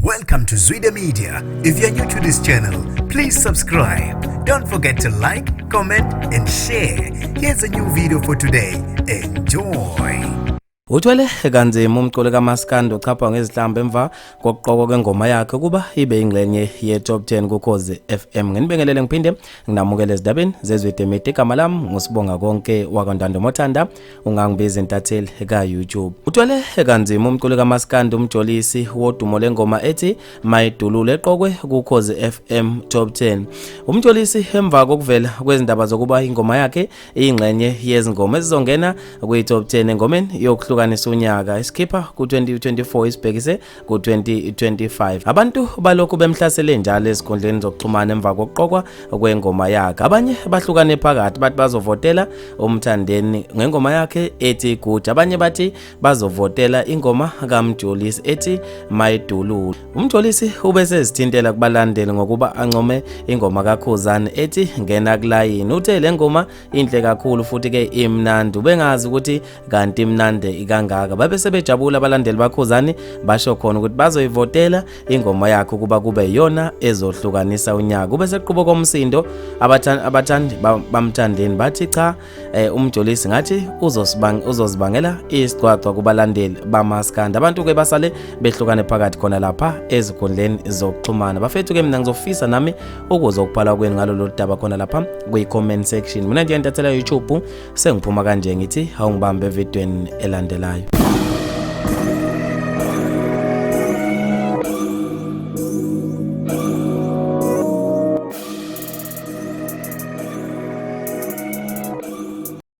Welcome to Zwida Media. If you're new to this channel, please subscribe. Don't forget to like, comment and share. Here's a new video for today. Enjoy. Uthwele kanzima umculo kaMaskandi ochapha ngezihlambe emva kokuqokwa kwengoma yakhe kuba ibe ingxenye ye-top 10 kuKhozi FM. Nginibingelele ngiphinde nginamukele ezindabeni zezwide media. Igama lami ngusibonga konke wakandando Mothanda, ungangibiza intatheli ka-YouTube. Uthwele kanzima umculo kaMaskandi umjolisi wodumo lengoma ethi Mayidulule eqokwe kuKhozi FM top 10. Umjolisi emva kokuvela kwezindaba zokuba ingoma yakhe iyingxenye yezingoma ezizongena kwi-top 10 engomeni yokuhlukanisa unyaka iskipper ku-2024 isibhekise ku-2025. Abantu balokhu bemhlasele njalo ezikhundleni zokuxhumana emva kokuqokwa kwengoma yakhe. Abanye bahlukane phakathi bathi bazovotela umthandeni ngengoma yakhe ethi Good, abanye bathi bazovotela ingoma kaMjolisi ethi Mayidulule. Umjolisi ubese zithintela kubalandeli ngokuba ancome ingoma kaKhuzani ethi Ngena Kulayini. Uthe le ngoma inhle kakhulu futhi ke imnandi, ubengazi ukuthi kanti imnandi kangaka. Babe sebejabula abalandeli baKhuzani basho khona ukuthi bazoyivotela ingoma yakhe kuba kube yiyona ezohlukanisa unyaka. Ube seqhubo komsindo abathandi bamthandeni bathi cha, umjolisi ngathi uzozibangela isicwacwa kubalandeli baMaskandi. Abantu ke basale behlukane phakathi khona lapha ezikhundleni zokuxhumana. Bafethu ke mina ngizofisa nami ukuzokuphala kweni ngalo lo daba khona lapha kwi-comment section. Mina nje ntathela YouTube sengiphuma kanje ngithi awungibambe evidweni elandelayo.